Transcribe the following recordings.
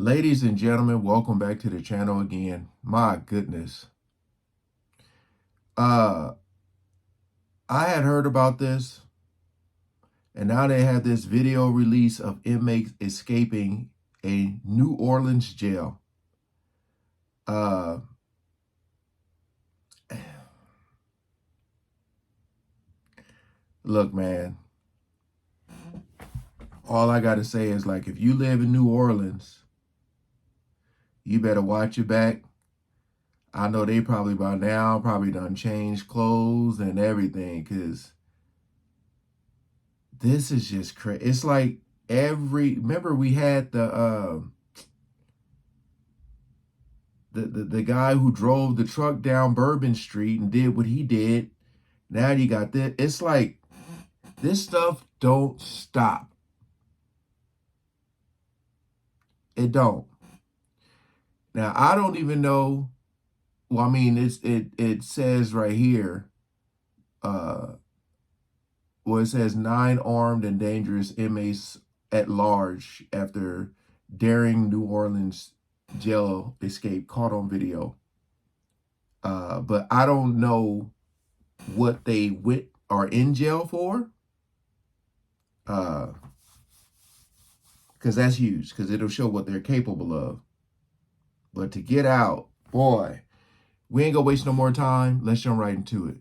Ladies and gentlemen, welcome back to the channel again. My goodness. I had heard about this, and now they had this video release of inmates escaping a New Orleans jail. Look, man, all I got to say is, like, if you live in New Orleans, you better watch your back. I know they probably by now done changed clothes and everything, because this is just crazy. It's like remember we had the guy who drove the truck down Bourbon Street and did what he did. Now you got this. It's like this stuff don't stop. It don't. Now I don't even know. Well, I mean, it says right here, it says 9 armed and dangerous inmates at large after daring New Orleans jail escape caught on video. But I don't know what they are in jail for. Because that's huge, because it'll show what they're capable of. But to get out, boy, we ain't gonna waste no more time. Let's jump right into it.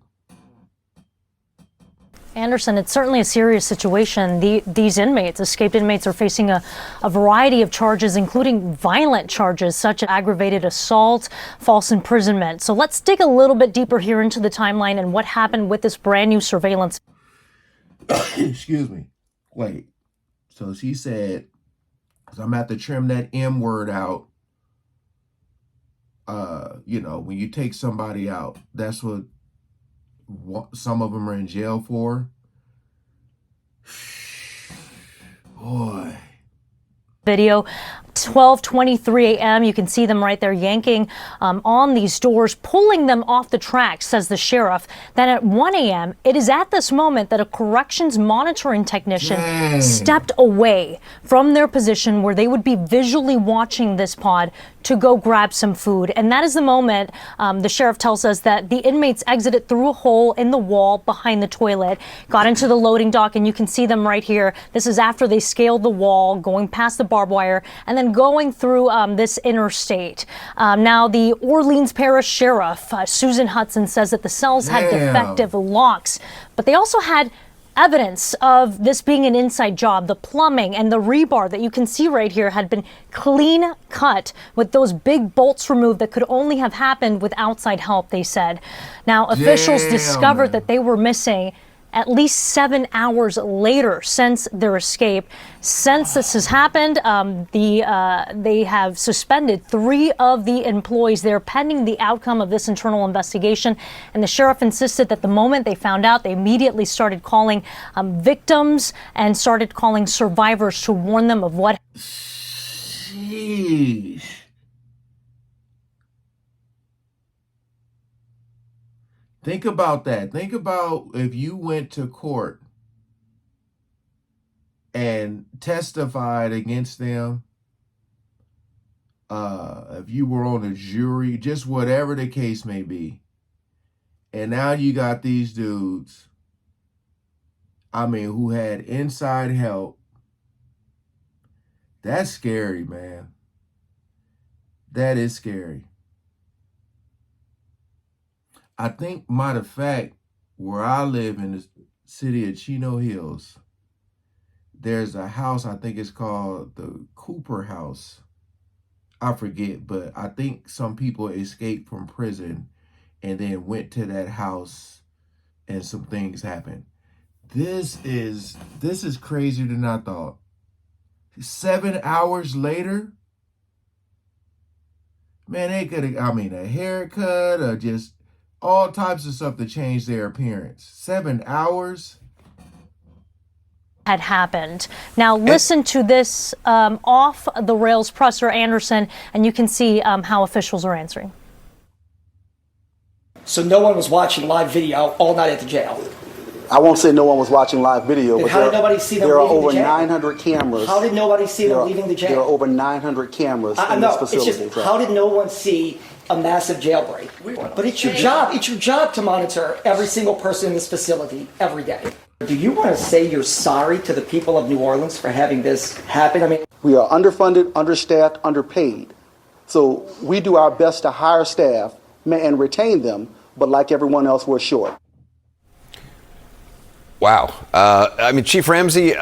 Anderson, it's certainly a serious situation. These inmates, escaped inmates, are facing a variety of charges, including violent charges such as aggravated assault, false imprisonment. So let's dig a little bit deeper here into the timeline and what happened with this brand new surveillance. Excuse me. Wait. So she said, because I'm going to have to trim that M word out. When you take somebody out, that's what some of them are in jail for. Boy. Video, 12:23 a.m. You can see them right there yanking on these doors, pulling them off the tracks, says the sheriff. Then at 1 a.m., it is at this moment that a corrections monitoring technician stepped away from their position where they would be visually watching this pod to go grab some food. And that is the moment the sheriff tells us that the inmates exited through a hole in the wall behind the toilet, got into the loading dock, and you can see them right here. This is after they scaled the wall, going past the barbed wire, and then going through this interstate. Now, the Orleans Parish Sheriff, Susan Hudson, says that the cells had defective locks, but they also had evidence of this being an inside job. The plumbing and the rebar that you can see right here had been clean cut with those big bolts removed that could only have happened with outside help, they said. Now, officials discovered that they were missing at least 7 hours later since their escape. Since this has happened, they have suspended 3 of the employees there pending the outcome of this internal investigation. And the sheriff insisted that the moment they found out, they immediately started calling victims and started calling survivors to warn them of what. Sheesh. Think about that. Think about if you went to court and testified against them, if you were on a jury, just whatever the case may be. And now you got these dudes, who had inside help. That's scary, man. That is scary. I think, matter of fact, where I live in the city of Chino Hills, there's a house, I think it's called the Cooper House. I forget, but I think some people escaped from prison and then went to that house and some things happened. This is crazier than I thought. 7 hours later, man, they could have, a haircut or just all types of stuff to change their appearance. 7 hours had happened. Now listen to this off the rails presser, Anderson, and you can see how officials are answering. So no one was watching live video all night at the jail? I won't say no one was watching live video, Then but how did nobody see them there are leaving the over jail? 900 cameras. How did nobody see them leaving the jail? There are over 900 cameras in No, this facility. it's just, how did no one see a massive jailbreak? But it's your job. It's your job to monitor every single person in this facility every day. Do you want to say you're sorry to the people of New Orleans for having this happen? I mean, We are underfunded, understaffed, underpaid. So we do our best to hire staff and retain them, but like everyone else, we're short. Wow. I mean, Chief Ramsey,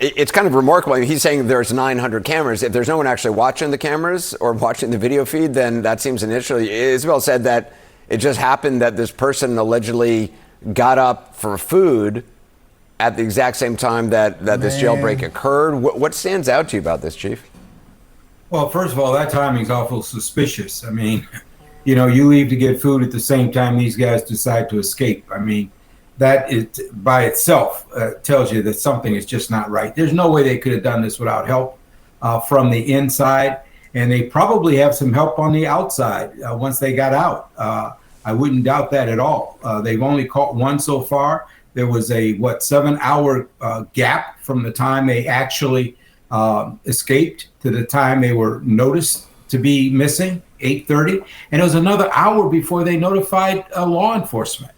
it's kind of remarkable. I mean, he's saying there's 900 cameras. If there's no one actually watching the cameras or watching the video feed, then that seems initially. Isabel said that it just happened that this person allegedly got up for food at the exact same time that this jailbreak occurred. What stands out to you about this, Chief? Well, first of all, that timing's awful suspicious. I mean, you know, you leave to get food at the same time these guys decide to escape. I mean, that is by itself tells you that something is just not right. There's no way they could have done this without help from the inside, and they probably have some help on the outside once they got out. I wouldn't doubt that at all. They've only caught one so far. There was a 7-hour gap from the time they actually escaped to the time they were noticed to be missing, 8:30, and it was another hour before they notified law enforcement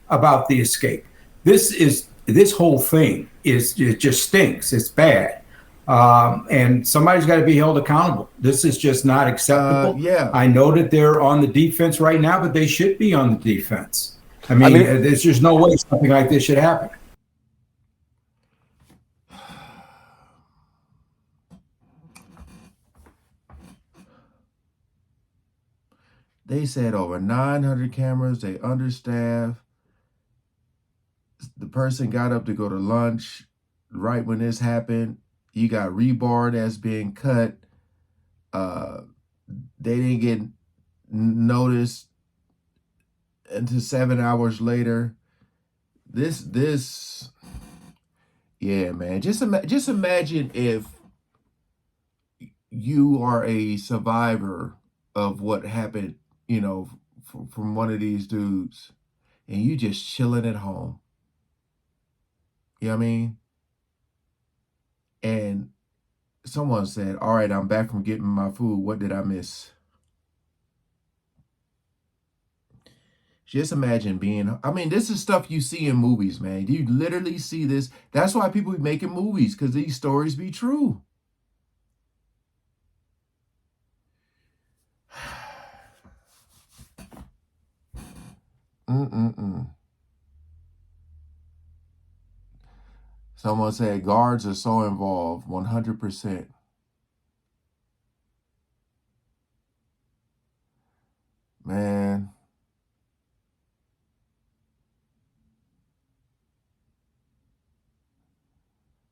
about the escape. This whole thing it just stinks. It's bad, and somebody's got to be held accountable. This is just not acceptable. Yeah, I know that they're on the defense right now, but they should be on the defense. I mean, there's just no way something like this should happen. they said over 900 cameras. They understaffed. The person got up to go to lunch right when this happened. You got rebar that's being cut. They didn't get noticed until 7 hours later. Yeah, man. Just imagine if you are a survivor of what happened, you know, from one of these dudes, and you just chilling at home. You know what I mean? And someone said, all right, I'm back from getting my food. What did I miss? Just imagine I mean, this is stuff you see in movies, man. You literally see this. That's why people be making movies, because these stories be true. Someone said guards are so involved, 100%. Man.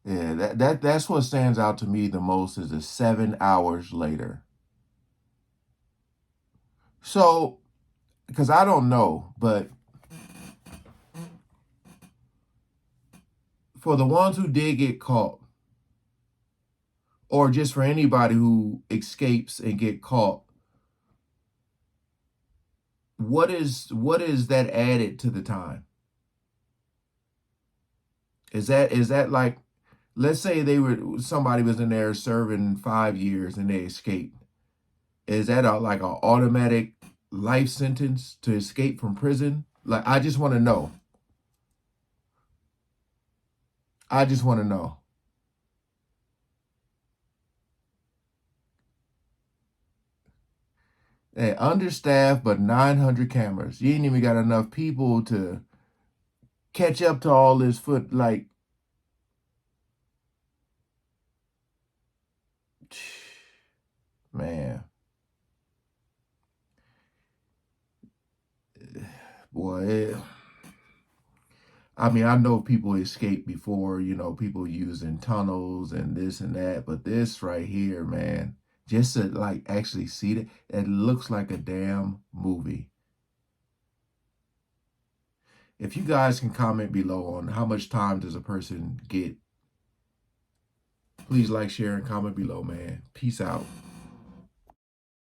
Yeah, that's what stands out to me the most is the 7 hours later. So, because I don't know, but for the ones who did get caught, or just for anybody who escapes and get caught, what is that added to the time? Is that like, let's say somebody was in there serving 5 years and they escaped. Is that like an automatic life sentence to escape from prison? Like, I just want to know. I just want to know. Hey, understaffed, but 900 cameras. You ain't even got enough people to catch up to all this foot. Like, man. Boy, I mean, I know people escaped before, you know, people using tunnels and this and that, but this right here, man, just to like actually see it looks like a damn movie. If you guys can comment below on how much time does a person get, please like, share, and comment below, man. Peace out.